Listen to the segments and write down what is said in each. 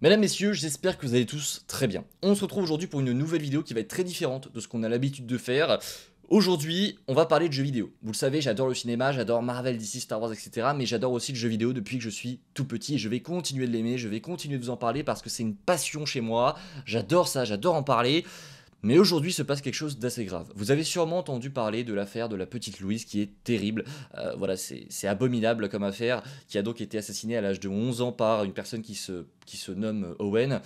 Mesdames, messieurs, j'espère que vous allez tous très bien. On se retrouve aujourd'hui pour une nouvelle vidéo qui va être très différente de ce qu'on a l'habitude de faire. Aujourd'hui, on va parler de jeux vidéo. Vous le savez, j'adore le cinéma, j'adore Marvel, DC, Star Wars, etc. Mais j'adore aussi le jeu vidéo depuis que je suis tout petit et je vais continuer de l'aimer, je vais continuer de vous en parler parce que c'est une passion chez moi. J'adore ça, j'adore en parler. Mais aujourd'hui se passe quelque chose d'assez grave. Vous avez sûrement entendu parler de l'affaire de la petite Louise qui est terrible. Voilà, c'est abominable comme affaire, qui a donc été assassinée à l'âge de 11 ans par une personne qui se nomme Owen.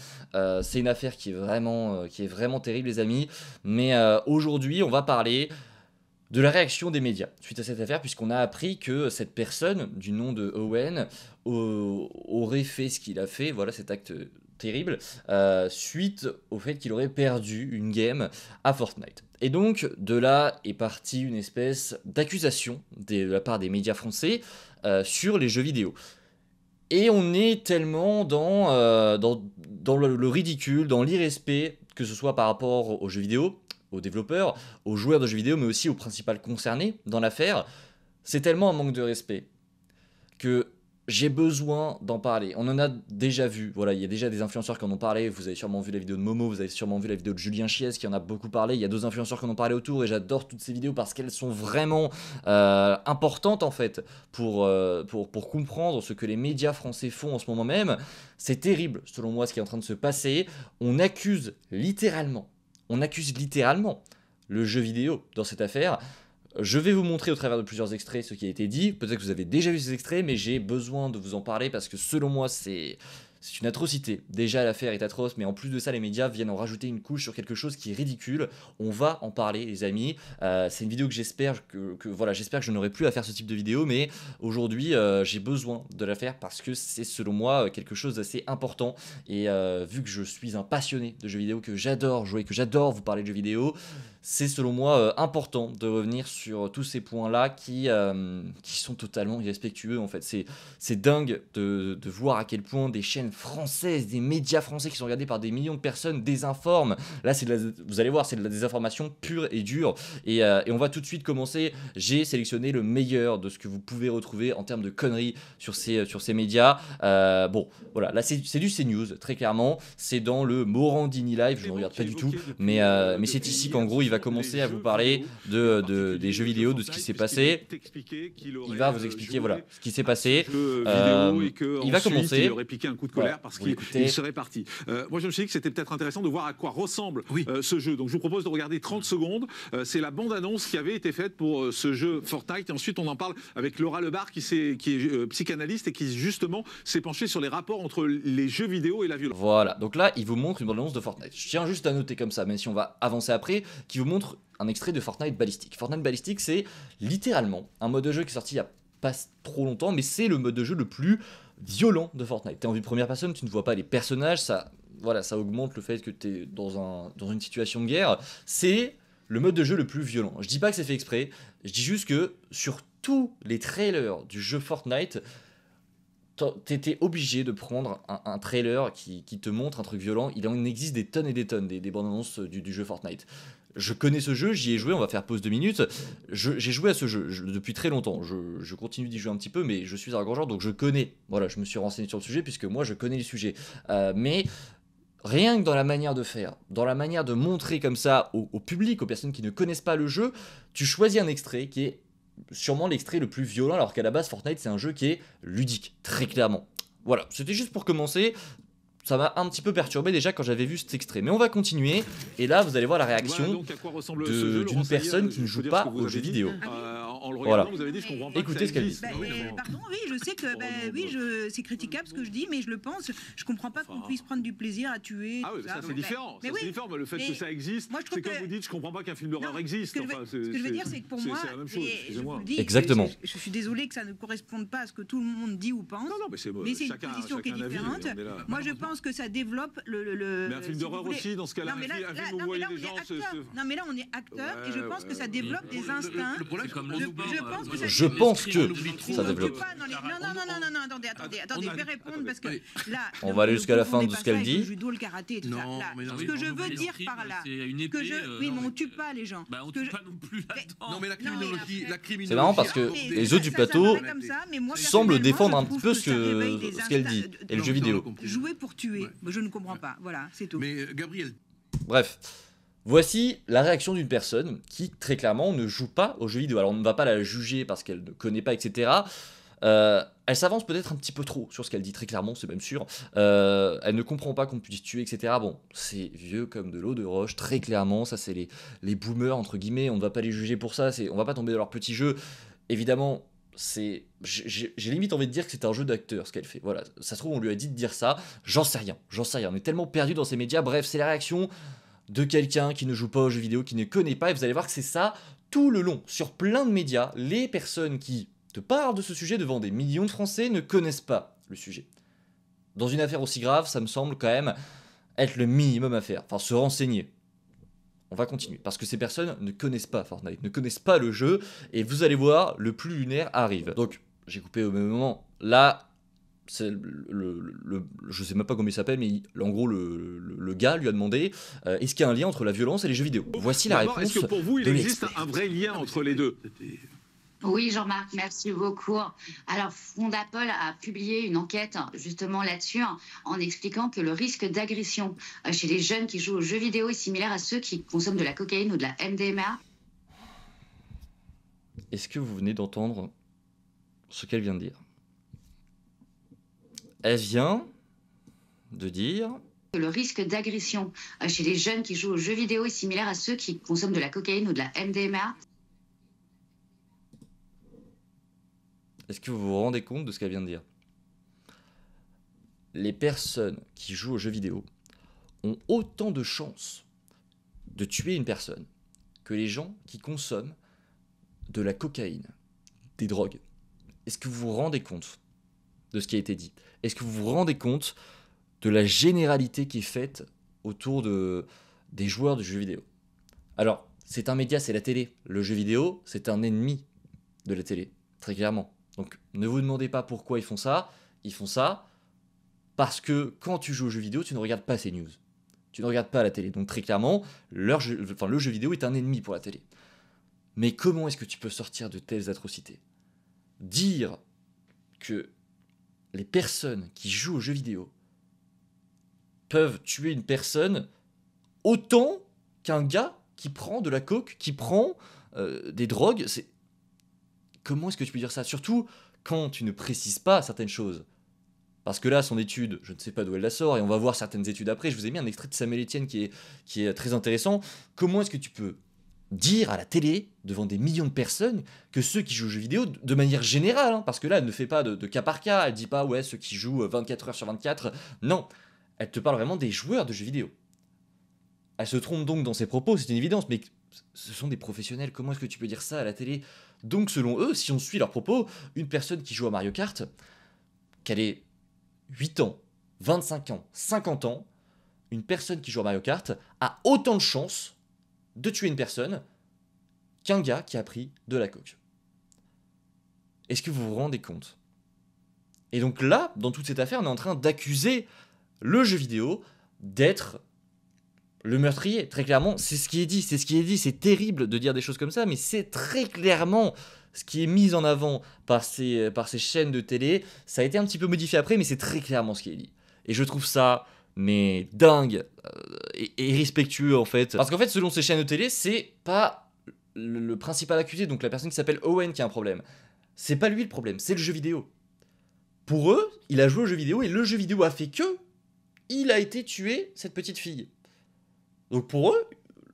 C'est une affaire qui est vraiment terrible les amis. Mais aujourd'hui on va parler de la réaction des médias suite à cette affaire, puisqu'on a appris que cette personne, du nom de Owen, aurait fait ce qu'il a fait, voilà cet acte terrible, suite au fait qu'il aurait perdu une game à Fortnite. Et donc, de là est partie une espèce d'accusation de la part des médias français sur les jeux vidéo. Et on est tellement dans le ridicule, dans l'irrespect, que ce soit par rapport aux jeux vidéo, aux développeurs, aux joueurs de jeux vidéo, mais aussi aux principales concernés dans l'affaire. C'est tellement un manque de respect que j'ai besoin d'en parler. On en a déjà vu, voilà, il y a déjà des influenceurs qui en ont parlé, vous avez sûrement vu la vidéo de Momo, vous avez sûrement vu la vidéo de Julien Chiez qui en a beaucoup parlé, il y a d'autres influenceurs qui en ont parlé autour et j'adore toutes ces vidéos parce qu'elles sont vraiment importantes en fait pour comprendre ce que les médias français font en ce moment même. C'est terrible selon moi ce qui est en train de se passer, on accuse littéralement le jeu vidéo dans cette affaire. Je vais vous montrer au travers de plusieurs extraits ce qui a été dit. Peut-être que vous avez déjà vu ces extraits, mais j'ai besoin de vous en parler parce que selon moi, c'est une atrocité. Déjà, l'affaire est atroce, mais en plus de ça, les médias viennent en rajouter une couche sur quelque chose qui est ridicule. On va en parler, les amis. C'est une vidéo que j'espère voilà, j'espère que je n'aurai plus à faire ce type de vidéo, mais aujourd'hui, j'ai besoin de la faire parce que c'est selon moi quelque chose d'assez important. Et vu que je suis un passionné de jeux vidéo, que j'adore jouer, que j'adore vous parler de jeux vidéo, c'est selon moi important de revenir sur tous ces points-là qui sont totalement irrespectueux en fait. C'est dingue de voir à quel point des chaînes françaises, des médias français qui sont regardés par des millions de personnes désinforment. Là, vous allez voir, c'est de la désinformation pure et dure. Et on va tout de suite commencer. J'ai sélectionné le meilleur de ce que vous pouvez retrouver en termes de conneries sur ces médias. Bon, voilà, là c'est du CNews, très clairement. C'est dans le Morandini Live, je ne regarde pas du tout, mais c'est ici qu'en gros il va commencer à vous parler des jeux vidéo, de ce qui s'est passé. Il va vous expliquer voilà ce qui s'est passé. Il va commencer. Il aurait piqué un coup de colère parce qu'il serait parti. Moi je me suis dit que c'était peut-être intéressant de voir à quoi ressemble ce jeu. Donc je vous propose de regarder 30 secondes. C'est la bande-annonce qui avait été faite pour ce jeu Fortnite. Et ensuite on en parle avec Laura Lebar qui est psychanalyste et qui justement s'est penchée sur les rapports entre les jeux vidéo et la violence. Voilà, donc là il vous montre une bande-annonce de Fortnite. Je tiens juste à noter comme ça, même si on va avancer après, qui vous montre un extrait de Fortnite Ballistic. Fortnite Ballistic, c'est littéralement un mode de jeu qui est sorti il y a pas trop longtemps, mais c'est le mode de jeu le plus violent de Fortnite. T'es en vue de première personne, tu ne vois pas les personnages, ça augmente le fait que t'es dans une situation de guerre. C'est le mode de jeu le plus violent. Je dis pas que c'est fait exprès, je dis juste que sur tous les trailers du jeu Fortnite, t'étais obligé de prendre un trailer qui te montre un truc violent. Il en existe des tonnes et des tonnes des bandes annonces du jeu Fortnite. Je connais ce jeu, j'y ai joué, on va faire pause 2 minutes. J'ai joué à ce jeu depuis très longtemps. Je continue d'y jouer un petit peu, mais je suis un grand joueur, donc je connais. Voilà, je me suis renseigné sur le sujet, puisque moi je connais le sujet. Mais rien que dans la manière de faire, dans la manière de montrer comme ça au public, aux personnes qui ne connaissent pas le jeu, tu choisis un extrait qui est sûrement l'extrait le plus violent, alors qu'à la base Fortnite c'est un jeu qui est ludique, très clairement. Voilà, c'était juste pour commencer. Ça m'a un petit peu perturbé déjà quand j'avais vu cet extrait. Mais on va continuer. Et là, vous allez voir la réaction d'une personne qui ne joue pas aux jeux vidéo. En le Voilà. regardant, vous avez dit, je comprends pas. Écoutez ce qu'elle dit. Pardon, oui, je sais que c'est critiquable ce que je dis, mais je le pense. Je comprends pas qu'on puisse prendre du plaisir à tuer. Ah oui, ça c'est différent. Mais Ça, c'est différent. Mais le fait que ça existe, c'est comme vous dites, je comprends pas qu'un film d'horreur existe. Ce que je veux dire, c'est que pour moi, c'est la même chose. Excusez-moi. Exactement. Je suis désolée que ça ne corresponde pas à ce que tout le monde dit ou pense. Non, mais c'est une position qui est différente. Moi, je pense que ça développe le. Mais un film d'horreur aussi, dans ce cas-là, un film où vous voyez les gens se. Non, mais là, on est acteur et je pense que ça développe des instincts. Le problème, c'est comme le Je pense que ça développe. Attendez, je vais répondre parce que là... On va aller jusqu'à la fin de ce qu'elle dit. Le judo, le karaté, tout ça. Ce que je veux dire par là... Oui, mais on tue pas les gens. On tue pas non plus là-dedans. Non, mais la criminologie... C'est marrant parce que les autres du plateau semblent défendre un petit peu ce qu'elle dit. Et le jeu vidéo. Jouer pour tuer. Je ne comprends pas. Voilà, c'est tout. Mais Gabriel... Bref. Voici la réaction d'une personne qui, très clairement, ne joue pas aux jeux vidéo. Alors, on ne va pas la juger parce qu'elle ne connaît pas, etc. Elle s'avance peut-être un petit peu trop sur ce qu'elle dit, très clairement, c'est même sûr. Elle ne comprend pas qu'on puisse tuer, etc. Bon, c'est vieux comme de l'eau de roche, très clairement. Ça, c'est les boomers, entre guillemets. On ne va pas les juger pour ça. On ne va pas tomber dans leur petit jeu. Évidemment, j'ai limite envie de dire que c'est un jeu d'acteur, ce qu'elle fait. Voilà, ça se trouve, on lui a dit de dire ça. J'en sais rien. On est tellement perdu dans ces médias. Bref, c'est la réaction de quelqu'un qui ne joue pas aux jeux vidéo, qui ne connaît pas, et vous allez voir que c'est ça tout le long. Sur plein de médias, les personnes qui te parlent de ce sujet devant des millions de Français ne connaissent pas le sujet. Dans une affaire aussi grave, ça me semble quand même être le minimum à faire, enfin se renseigner. On va continuer, parce que ces personnes ne connaissent pas Fortnite, ne connaissent pas le jeu, et vous allez voir, le plus lunaire arrive. Donc, j'ai coupé au même moment, là... je sais même pas comment il s'appelle, mais en gros le gars lui a demandé est-ce qu'il y a un lien entre la violence et les jeux vidéo. Voici la réponse. Est-ce que pour vous il existe un vrai lien entre les deux? Oui, Jean-Marc, merci beaucoup. Alors, Fondapol a publié une enquête justement là-dessus en expliquant que le risque d'agression chez les jeunes qui jouent aux jeux vidéo est similaire à ceux qui consomment de la cocaïne ou de la MDMA. Est-ce que vous venez d'entendre ce qu'elle vient de dire? Elle vient de dire que le risque d'agression chez les jeunes qui jouent aux jeux vidéo est similaire à ceux qui consomment de la cocaïne ou de la MDMA. Est-ce que vous vous rendez compte de ce qu'elle vient de dire? Les personnes qui jouent aux jeux vidéo ont autant de chances de tuer une personne que les gens qui consomment de la cocaïne, des drogues. Est-ce que vous vous rendez compte de ce qui a été dit? Est-ce que vous vous rendez compte de la généralité qui est faite autour des joueurs de jeux vidéo? Alors, c'est un média, c'est la télé. Le jeu vidéo, c'est un ennemi de la télé, très clairement. Donc, ne vous demandez pas pourquoi ils font ça. Ils font ça parce que quand tu joues aux jeux vidéo, tu ne regardes pas ces news. Tu ne regardes pas la télé. Donc, très clairement, le jeu vidéo est un ennemi pour la télé. Mais comment est-ce que tu peux sortir de telles atrocités? Dire que les personnes qui jouent aux jeux vidéo peuvent tuer une personne autant qu'un gars qui prend de la coke, qui prend des drogues. Comment est-ce que tu peux dire ça? Surtout quand tu ne précises pas certaines choses. Parce que là, son étude, je ne sais pas d'où elle la sort, et on va voir certaines études après. Je vous ai mis un extrait de Samuel Etienne qui est très intéressant. Comment est-ce que tu peux dire à la télé, devant des millions de personnes, que ceux qui jouent aux jeux vidéo, de manière générale, parce que là, elle ne fait pas de cas par cas, elle ne dit pas, ouais, ceux qui jouent 24 heures sur 24, non, elle te parle vraiment des joueurs de jeux vidéo. Elle se trompe donc dans ses propos, c'est une évidence, mais ce sont des professionnels, comment est-ce que tu peux dire ça à la télé? Donc selon eux, si on suit leurs propos, une personne qui joue à Mario Kart, qu'elle ait 8 ans, 25 ans, 50 ans, une personne qui joue à Mario Kart a autant de chances de tuer une personne qu'un gars qui a pris de la coke. Est-ce que vous vous rendez compte? Et donc là, dans toute cette affaire, on est en train d'accuser le jeu vidéo d'être le meurtrier. Très clairement, c'est ce qui est dit, c'est terrible de dire des choses comme ça, mais c'est très clairement ce qui est mis en avant par ces chaînes de télé. Ça a été un petit peu modifié après, mais c'est très clairement ce qui est dit. Et je trouve ça... mais dingue et irrespectueux en fait. Parce qu'en fait, selon ces chaînes de télé, c'est pas le principal accusé, donc la personne qui s'appelle Owen, qui a un problème. C'est pas lui le problème, c'est le jeu vidéo. Pour eux, il a joué au jeu vidéo et le jeu vidéo a fait que il a été tué, cette petite fille. Donc pour eux,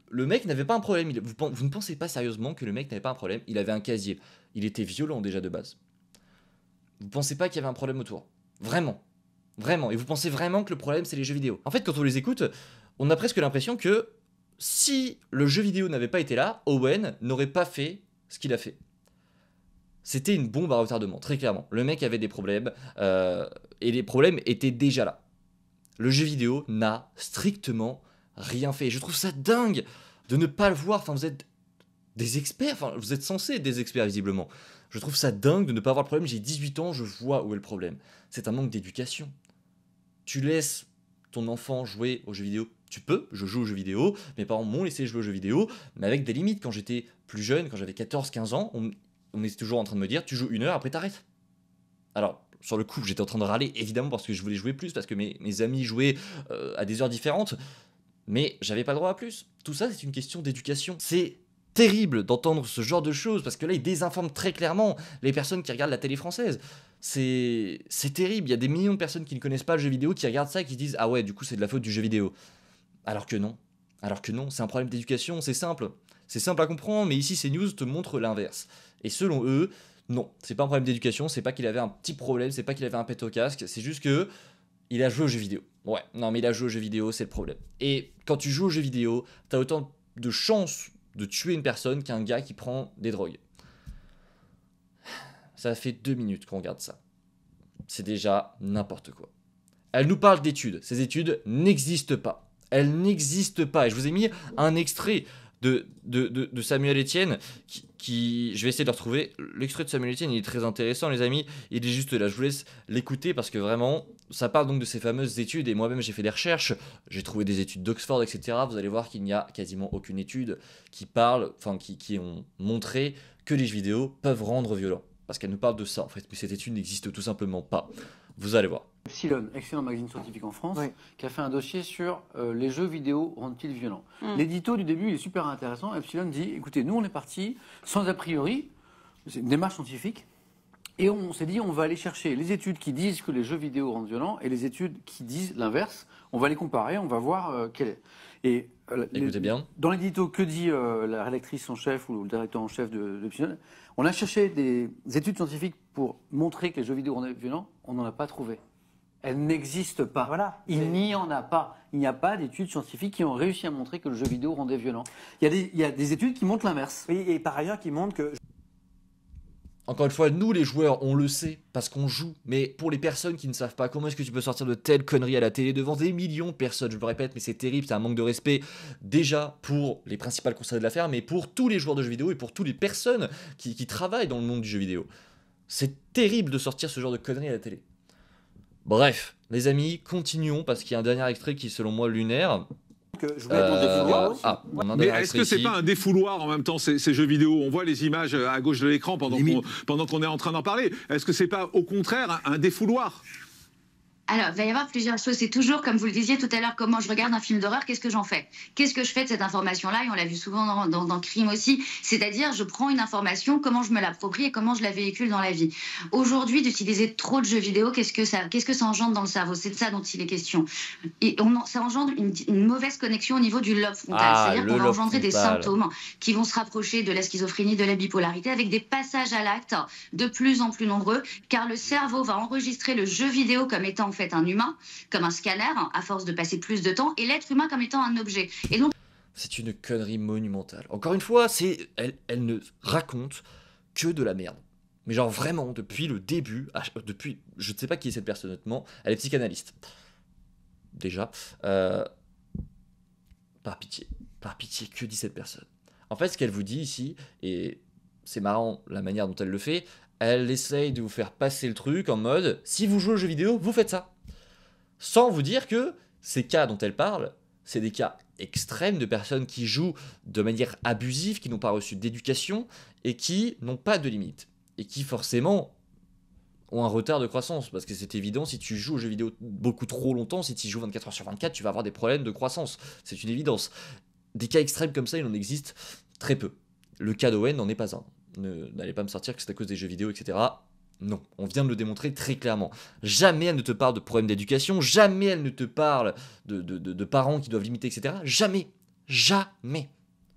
le mec n'avait pas un problème. Vous ne pensez pas sérieusement que le mec n'avait pas un problème? Il avait un casier. Il était violent déjà de base. Vous pensez pas qu'il y avait un problème autour? Vraiment. Vraiment. Et vous pensez vraiment que le problème, c'est les jeux vidéo? En fait, quand on les écoute, on a presque l'impression que si le jeu vidéo n'avait pas été là, Owen n'aurait pas fait ce qu'il a fait. C'était une bombe à retardement, très clairement. Le mec avait des problèmes, et les problèmes étaient déjà là. Le jeu vidéo n'a strictement rien fait. Et je trouve ça dingue de ne pas le voir. Enfin, vous êtes des experts, enfin vous êtes censés être des experts visiblement. Je trouve ça dingue de ne pas avoir le problème, j'ai 18 ans, je vois où est le problème. C'est un manque d'éducation. Tu laisses ton enfant jouer aux jeux vidéo, tu peux, je joue aux jeux vidéo, mes parents m'ont laissé jouer aux jeux vidéo, mais avec des limites. Quand j'étais plus jeune, quand j'avais 14-15 ans, on était toujours en train de me dire, tu joues 1 heure, après t'arrêtes. Alors, sur le coup, j'étais en train de râler, évidemment, parce que je voulais jouer plus, parce que mes amis jouaient à des heures différentes, mais j'avais pas le droit à plus. Tout ça, c'est une question d'éducation. C'est terrible d'entendre ce genre de choses, parce que là, ils désinforment très clairement les personnes qui regardent la télé française. C'est terrible, il y a des millions de personnes qui ne connaissent pas le jeu vidéo, qui regardent ça et qui se disent « Ah ouais, du coup, c'est de la faute du jeu vidéo ». Alors que non, c'est un problème d'éducation, c'est simple. C'est simple à comprendre, mais ici, CNews te montre l'inverse. Et selon eux, non, c'est pas un problème d'éducation, c'est pas qu'il avait un petit problème, c'est pas qu'il avait un pet au casque, c'est juste que il a joué aux jeux vidéo. Ouais, non mais il a joué aux jeux vidéo, c'est le problème. Et quand tu joues aux jeux vidéo, t'as autant de chances de tuer une personne qu'un gars qui prend des drogues. Ça fait 2 minutes qu'on regarde ça. C'est déjà n'importe quoi. Elle nous parle d'études. Ces études n'existent pas. Elles n'existent pas. Et je vous ai mis un extrait de Samuel Etienne qui... Je vais essayer de retrouver. L'extrait de Samuel Etienne, il est très intéressant, les amis. Il est juste là. Je vous laisse l'écouter parce que vraiment, ça parle donc de ces fameuses études. Et moi-même, j'ai fait des recherches. J'ai trouvé des études d'Oxford, etc. Vous allez voir qu'il n'y a quasiment aucune étude qui parle, enfin, qui ont montré que les jeux vidéo peuvent rendre violents. Parce qu'elle nous parle de ça, en fait. Mais cette étude n'existe tout simplement pas. Vous allez voir. Epsilon, excellent magazine scientifique en France, qui a fait un dossier sur les jeux vidéo rendent-ils violents. L'édito du début il est super intéressant. Epsilon dit, écoutez, nous on est parti sans a priori, c'est une démarche scientifique, et on s'est dit on va aller chercher les études qui disent que les jeux vidéo rendent violents et les études qui disent l'inverse. On va les comparer, on va voir quel est. Et écoutez bien. Dans l'édito, que dit la rédactrice en chef ou le directeur en chef de Epsilon? On a cherché des études scientifiques pour montrer que les jeux vidéo rendaient violents, on n'en a pas trouvé. Elles n'existent pas. Voilà. Il n'y en a pas. Il n'y a pas d'études scientifiques qui ont réussi à montrer que le jeu vidéo rendait violent. Il y a des études qui montrent l'inverse. Oui, et par ailleurs qui montrent que... Encore une fois, nous les joueurs, on le sait, parce qu'on joue. Mais pour les personnes qui ne savent pas, comment est-ce que tu peux sortir de telles conneries à la télé devant des millions de personnes? Je le répète, mais c'est terrible, c'est un manque de respect déjà pour les principales concernés de l'affaire, mais pour tous les joueurs de jeux vidéo et pour toutes les personnes qui travaillent dans le monde du jeu vidéo. C'est terrible de sortir ce genre de conneries à la télé. Bref, les amis, continuons, parce qu'il y a un dernier extrait qui est selon moi lunaire. Je voulais demander mais est-ce que c'est pas un défouloir en même temps ces jeux vidéo? On voit les images à gauche de l'écran pendant qu'on est en train d'en parler. Est-ce que c'est pas au contraire un défouloir? Alors, il va y avoir plusieurs choses. C'est toujours, comme vous le disiez tout à l'heure, comment je regarde un film d'horreur, qu'est-ce que j'en fais? Qu'est-ce que je fais de cette information-là? Et on l'a vu souvent dans Crime aussi. C'est-à-dire, je prends une information, comment je me l'approprie et comment je la véhicule dans la vie. Aujourd'hui, d'utiliser trop de jeux vidéo, qu'est-ce que ça engendre dans le cerveau? C'est de ça dont il est question. Et ça engendre une mauvaise connexion au niveau du lobe frontal. C'est-à-dire qu'on va engendrer des symptômes qui vont se rapprocher de la schizophrénie, de la bipolarité, avec des passages à l'acte de plus en plus nombreux, car le cerveau va enregistrer le jeu vidéo comme étant fait un humain, comme un scanner, à force de passer plus de temps, et l'être humain comme étant un objet. Et donc, c'est une connerie monumentale. Encore une fois, elle ne raconte que de la merde. Mais genre vraiment, depuis le début, depuis, je ne sais pas qui est cette personne honnêtement, elle est psychanalyste. Déjà. Par pitié, que dit cette personne? En fait, ce qu'elle vous dit ici, et c'est marrant la manière dont elle le fait, elle essaye de vous faire passer le truc en mode, si vous jouez aux jeux vidéo, vous faites ça. Sans vous dire que ces cas dont elle parle, c'est des cas extrêmes de personnes qui jouent de manière abusive, qui n'ont pas reçu d'éducation et qui n'ont pas de limite. Et qui forcément ont un retard de croissance. Parce que c'est évident, si tu joues aux jeux vidéo beaucoup trop longtemps, si tu joues 24 heures sur 24, tu vas avoir des problèmes de croissance. C'est une évidence. Des cas extrêmes comme ça, il en existe très peu. Le cas d'Owen n'en est pas un. N'allez pas me sortir que c'est à cause des jeux vidéo, etc. Non, on vient de le démontrer très clairement. Jamais elle ne te parle de problèmes d'éducation, jamais elle ne te parle de parents qui doivent limiter, etc. Jamais. Jamais.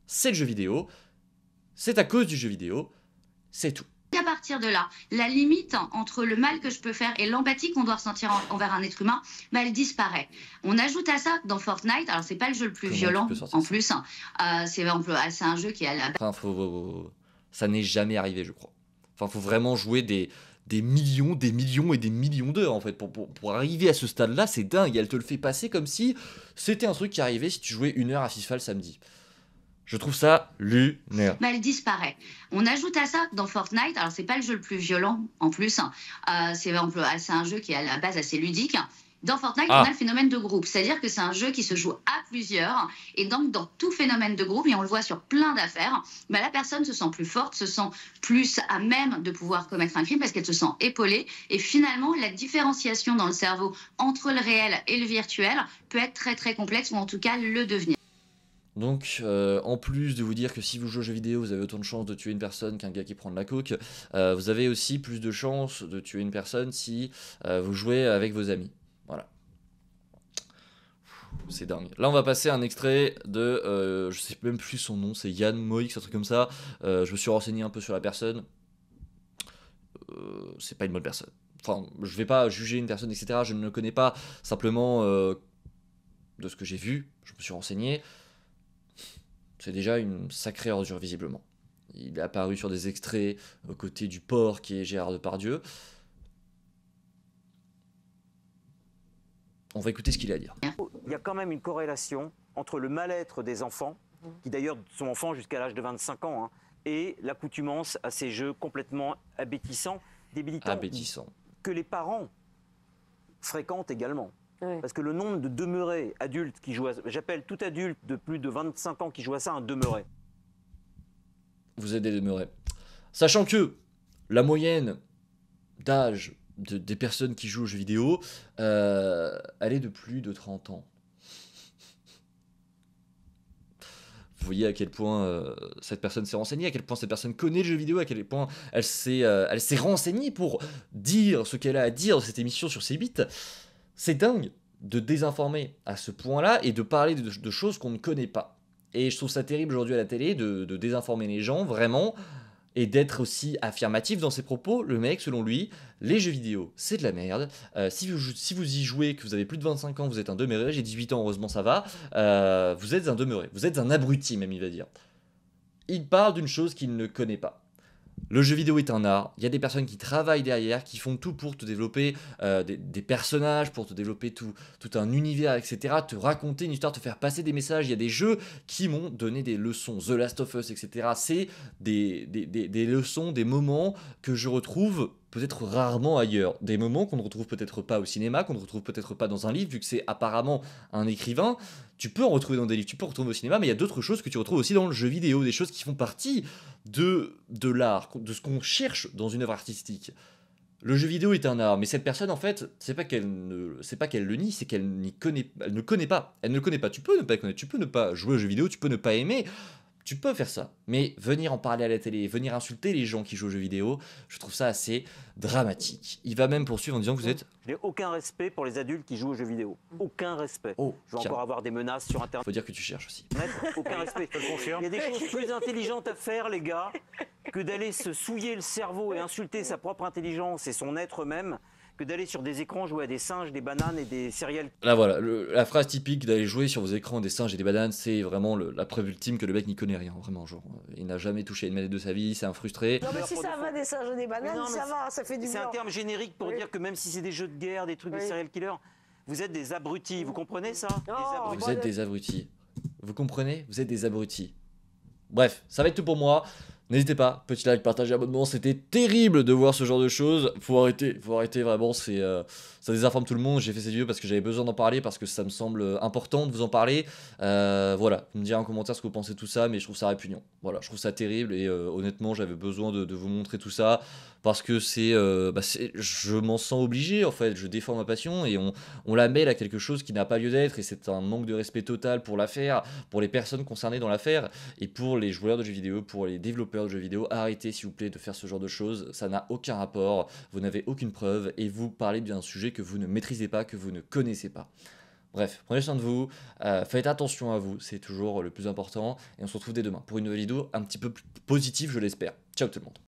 C'est le jeu vidéo, c'est à cause du jeu vidéo, c'est tout. À partir de là, la limite entre le mal que je peux faire et l'empathie qu'on doit ressentir envers un être humain, bah, elle disparaît. On ajoute à ça dans Fortnite, alors c'est pas le jeu le plus violent en plus, c'est un jeu qui a la... Enfin, ça n'est jamais arrivé, je crois. Enfin, faut vraiment jouer des millions et des millions d'heures, en fait. Pour arriver à ce stade-là, c'est dingue. Elle te le fait passer comme si c'était un truc qui arrivait si tu jouais 1 heure à FIFA le samedi. Je trouve ça lunaire. Mais elle disparaît. On ajoute à ça dans Fortnite, alors c'est pas le jeu le plus violent en plus, c'est un jeu qui est à la base assez ludique. Dans Fortnite, on a le phénomène de groupe, c'est-à-dire que c'est un jeu qui se joue à plusieurs, et donc dans tout phénomène de groupe, et on le voit sur plein d'affaires, la personne se sent plus forte, se sent plus à même de pouvoir commettre un crime parce qu'elle se sent épaulée, et finalement, la différenciation dans le cerveau entre le réel et le virtuel peut être très très complexe, ou en tout cas le devenir. Donc, en plus de vous dire que si vous jouez aux jeux vidéo, vous avez autant de chances de tuer une personne qu'un gars qui prend de la coke, vous avez aussi plus de chances de tuer une personne si vous jouez avec vos amis. Voilà. C'est dingue. Là, on va passer un extrait de... je sais même plus son nom, c'est Yann Moix, un truc comme ça. Je me suis renseigné un peu sur la personne. C'est pas une bonne personne. Enfin, je vais pas juger une personne, etc. Je ne le connais pas. Simplement, de ce que j'ai vu, je me suis renseigné. C'est déjà une sacrée ordure, visiblement. Il est apparu sur des extraits aux côtés du porc qui est Gérard Depardieu. On va écouter ce qu'il a à dire. Il y a quand même une corrélation entre le mal-être des enfants, qui d'ailleurs sont enfants jusqu'à l'âge de 25 ans, et l'accoutumance à ces jeux complètement abétissants, débilitants, que les parents fréquentent également. Oui. Parce que le nombre de demeurés adultes qui jouent à ça, j'appelle tout adulte de plus de 25 ans qui joue à ça un demeuré. Vous êtes des demeurés. Sachant que la moyenne d'âge des personnes qui jouent aux jeux vidéo, elle est de plus de 30 ans. Vous voyez à quel point cette personne s'est renseignée, à quel point cette personne connaît le jeu vidéo, à quel point elle s'est renseignée pour dire ce qu'elle a à dire dans cette émission sur C8. C'est dingue de désinformer à ce point-là et de parler de choses qu'on ne connaît pas. Et je trouve ça terrible aujourd'hui à la télé de désinformer les gens, vraiment, et d'être aussi affirmatif dans ses propos. Le mec, selon lui, les jeux vidéo, c'est de la merde. Si vous y jouez, que vous avez plus de 25 ans, vous êtes un demeuré. J'ai 18 ans, heureusement ça va. Vous êtes un demeuré. Vous êtes un abruti, même, il va dire. Il parle d'une chose qu'il ne connaît pas. Le jeu vidéo est un art, il y a des personnes qui travaillent derrière, qui font tout pour te développer des personnages, pour te développer tout un univers, etc., te raconter une histoire, te faire passer des messages. Il y a des jeux qui m'ont donné des leçons, The Last of Us, etc. C'est des leçons, des moments que je retrouve peut-être rarement ailleurs. Des moments qu'on ne retrouve peut-être pas au cinéma, qu'on ne retrouve peut-être pas dans un livre, vu que c'est apparemment un écrivain. Tu peux en retrouver dans des livres, tu peux en retrouver au cinéma, mais il y a d'autres choses que tu retrouves aussi dans le jeu vidéo, des choses qui font partie de l'art, de ce qu'on cherche dans une œuvre artistique. Le jeu vidéo est un art, mais cette personne, en fait, c'est pas qu'elle le nie, c'est qu'elle ne connaît pas. Elle ne le connaît pas. Tu peux ne pas connaître, tu peux ne pas jouer aux jeux vidéo, tu peux ne pas aimer. Tu peux faire ça, mais venir en parler à la télé, venir insulter les gens qui jouent aux jeux vidéo, je trouve ça assez dramatique. Il va même poursuivre en disant que vous êtes... Je n'ai aucun respect pour les adultes qui jouent aux jeux vidéo. Aucun respect. Je vais encore avoir des menaces sur Internet. Faut dire que tu cherches aussi. Aucun respect, je te le confirme. Il y a des choses plus intelligentes à faire, les gars, que d'aller se souiller le cerveau et insulter sa propre intelligence et son être même, que d'aller sur des écrans jouer à des singes, des bananes et des céréales. Là voilà, la phrase typique d'aller jouer sur vos écrans des singes et des bananes, c'est vraiment la preuve ultime que le mec n'y connaît rien, vraiment, genre, il n'a jamais touché une manette de sa vie, c'est un frustré. Non mais si ça va des singes et des bananes, non, ça va, ça fait du bien. C'est un terme générique pour dire que même si c'est des jeux de guerre, des trucs de serial killer, vous êtes des abrutis, vous comprenez ça? Vous êtes des abrutis. Vous comprenez? Vous êtes des abrutis. Bref, ça va être tout pour moi. N'hésitez pas, petit like, partage, abonnement, c'était terrible de voir ce genre de choses. Faut arrêter vraiment, ça désinforme tout le monde. J'ai fait ces vidéos parce que j'avais besoin d'en parler, parce que ça me semble important de vous en parler. Voilà, vous me direz en commentaire ce que vous pensez de tout ça, mais je trouve ça répugnant. Voilà, je trouve ça terrible et honnêtement, j'avais besoin de vous montrer tout ça parce que je m'en sens obligé en fait. Je défends ma passion et on la mêle à quelque chose qui n'a pas lieu d'être et c'est un manque de respect total pour l'affaire, pour les personnes concernées dans l'affaire et pour les joueurs de jeux vidéo, pour les développeurs de jeux vidéo. Arrêtez s'il vous plaît de faire ce genre de choses, ça n'a aucun rapport, vous n'avez aucune preuve et vous parlez d'un sujet que vous ne maîtrisez pas, que vous ne connaissez pas. Bref, prenez soin de vous, faites attention à vous, c'est toujours le plus important et on se retrouve dès demain pour une nouvelle vidéo un petit peu plus positive, je l'espère. Ciao tout le monde.